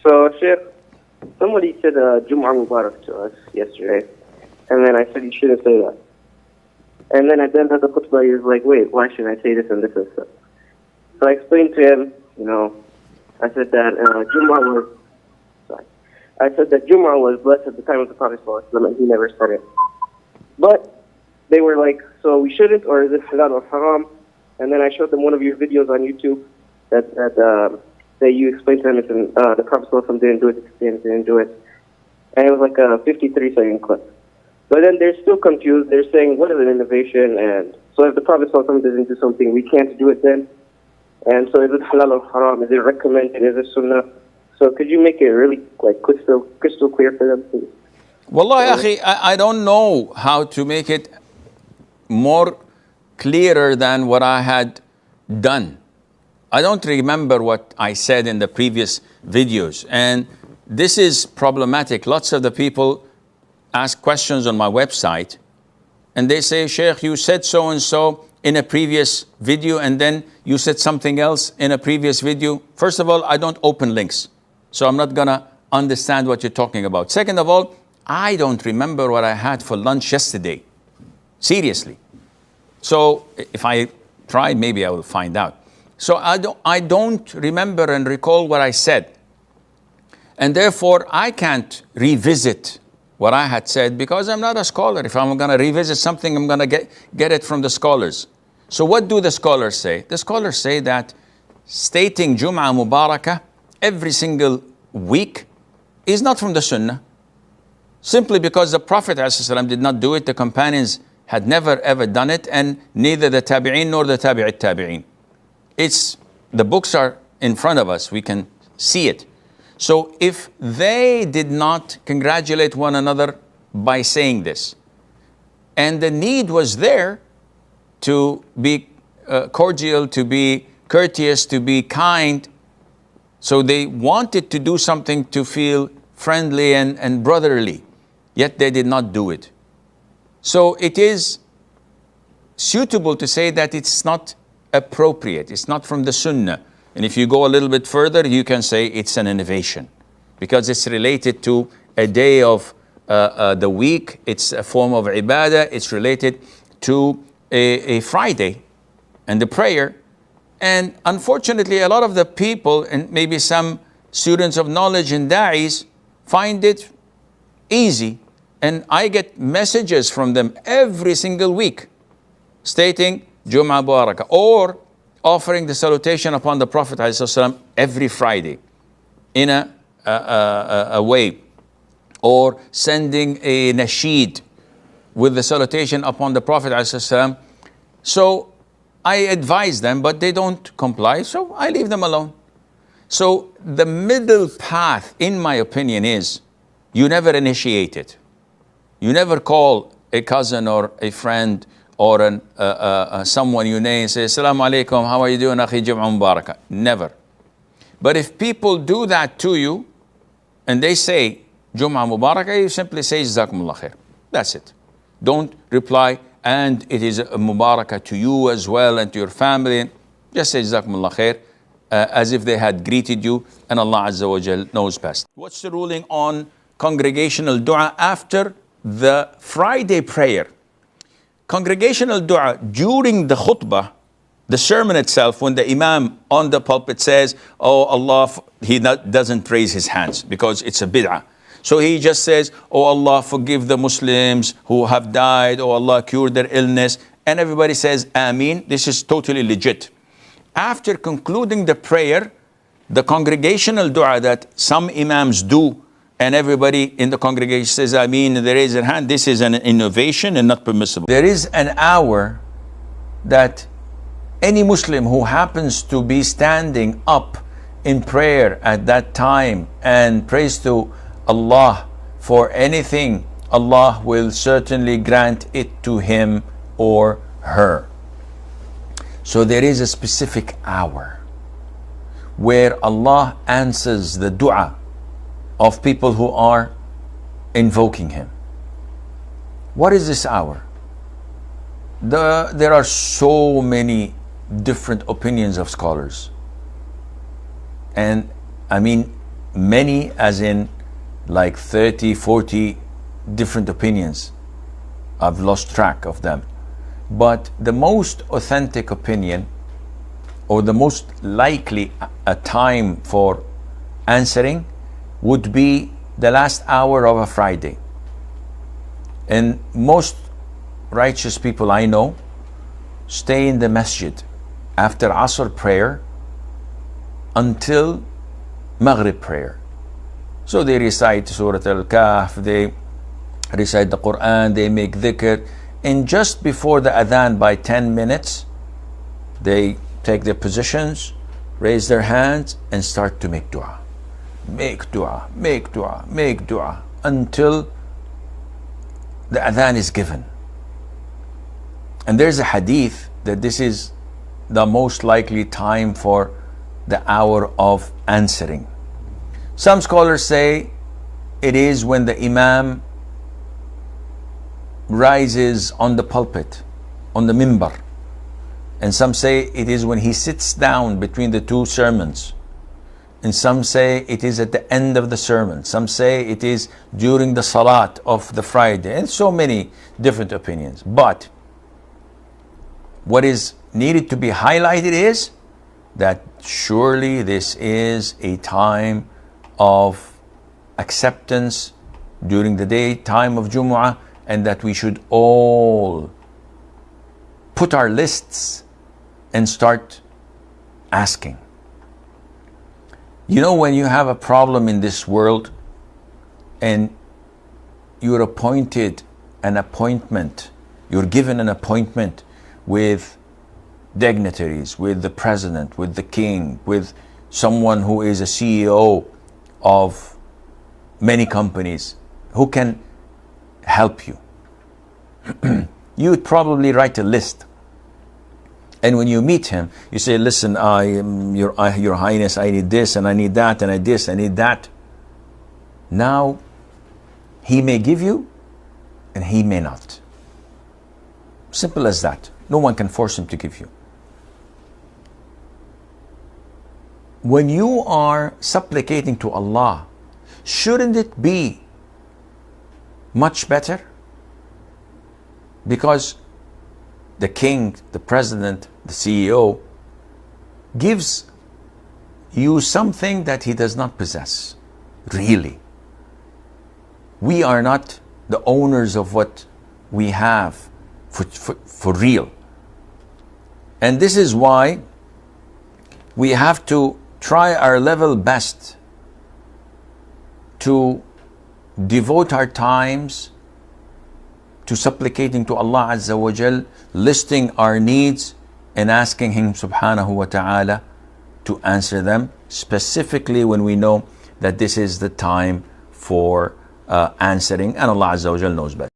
So, Sheikh, somebody said Jum'ah Mubarak to us yesterday, and then I said you shouldn't say that. And then at the end of the khutbah, he was like, wait, why should I say this and this and stuff? So I explained to him, I said that Jum'ah was, I said that Jum'ah was blessed at the time of the Prophet ﷺ, and he never said it. But they were like, so we shouldn't, or is it halal or haram? And then I showed them one of your videos on YouTube that you explained to them the Prophet ﷺ didn't do it, the Christians didn't do it. And it was like a 53-second clip. But then they're still confused. They're saying, what is an innovation? And so if the Prophet ﷺ doesn't do something, we can't do it then? And so is it halal or haram? Is it recommended? Is it sunnah? So could you make it really crystal clear for them, please? Wallahi, akhi, I don't know how to make it more clearer than what I had done. I don't remember what I said in the previous videos. And this is problematic. Lots of the people ask questions on my website and they say, Sheikh, you said so and so in a previous video and then you said something else in a previous video. First of all, I don't open links, so I'm not gonna understand what you're talking about. Second of all, I don't remember what I had for lunch yesterday. Seriously. So if I try, maybe I will find out. So I don't remember and recall what I said. And therefore, I can't revisit what I had said because I'm not a scholar. If I'm going to revisit something, I'm going to get it from the scholars. So what do the scholars say? The scholars say that stating Jum'ah Mubarakah every single week is not from the Sunnah. Simply because the Prophet ﷺ did not do it, the companions had never ever done it, and neither the Tabi'in nor the Tabi'it Tabi'in. The books are in front of us, we can see it. So if they did not congratulate one another by saying this, and the need was there to be cordial, to be courteous, to be kind, so they wanted to do something to feel friendly and brotherly, yet they did not do it. So it is suitable to say that it's not appropriate, it's not from the Sunnah. And if you go a little bit further, you can say it's an innovation because it's related to a day of the week. It's a form of ibadah. It's related to a Friday and the prayer. And unfortunately, a lot of the people and maybe some students of knowledge and da'is find it easy. And I get messages from them every single week stating Jum'ah Mubarakah or offering the salutation upon the Prophet ﷺ every Friday in a way, or sending a nasheed with the salutation upon the Prophet ﷺ. So I advise them, but they don't comply, so I leave them alone. So the middle path, in my opinion, is you never initiate it. You never call a cousin or a friend or someone you know and say, Assalamu alaikum, how are you doing, akhi, Jum'ah Mubarakah? Never. But if people do that to you and they say Jum'ah Mubarakah, you simply say Jazakumullah khair. That's it. Don't reply, and it is a Mubarakah to you as well and to your family. Just say Jazakumullah khair as if they had greeted you, and Allah Azza wa Jal knows best. What's the ruling on congregational dua after the Friday prayer? Congregational dua during the khutbah, the sermon itself, when the imam on the pulpit says, oh Allah, he doesn't raise his hands because it's a bid'ah. So he just says, oh Allah, forgive the Muslims who have died, oh Allah, cure their illness. And everybody says, Ameen. This is totally legit. After concluding the prayer, the congregational dua that some imams do, and everybody in the congregation says, Ameen, and they raise their hand, this is an innovation and not permissible. There is an hour that any Muslim who happens to be standing up in prayer at that time and prays to Allah for anything, Allah will certainly grant it to him or her. So there is a specific hour where Allah answers the dua of people who are invoking him. What is this hour? There are so many different opinions of scholars. And I mean, many, as in like 30, 40 different opinions. I've lost track of them. But the most authentic opinion, or the most likely a time for answering, would be the last hour of a Friday. And most righteous people I know stay in the masjid after Asr prayer until Maghrib prayer. So they recite Surah Al-Kahf, they recite the Qur'an, they make dhikr, and just before the adhan by 10 minutes, they take their positions, raise their hands, and start to make dua. Make dua, make dua, make dua, until the adhan is given. And there's a hadith that this is the most likely time for the hour of answering. Some scholars say it is when the imam rises on the pulpit, on the mimbar. And some say it is when he sits down between the two sermons. And some say it is at the end of the sermon. Some say it is during the salat of the Friday. And so many different opinions. But what is needed to be highlighted is that surely this is a time of acceptance during the day, time of Jumu'ah, and that we should all put our lists and start asking. You know, when you have a problem in this world and you're appointed an appointment, you're given an appointment with dignitaries, with the president, with the king, with someone who is a CEO of many companies who can help you. You would probably write a list. And when you meet him, you say, listen, Your Highness, I need this, and I need that, and I this, I need that. Now, he may give you, and he may not. Simple as that. No one can force him to give you. When you are supplicating to Allah, shouldn't it be much better? Because the king, the president, the CEO gives you something that he does not possess. Really. We are not the owners of what we have for real. And this is why we have to try our level best to devote our times to supplicating to Allah Azza wa Jal, listing our needs and asking Him Subhanahu wa Ta'ala to answer them, specifically when we know that this is the time for answering, and Allah Azza wa Jal knows best.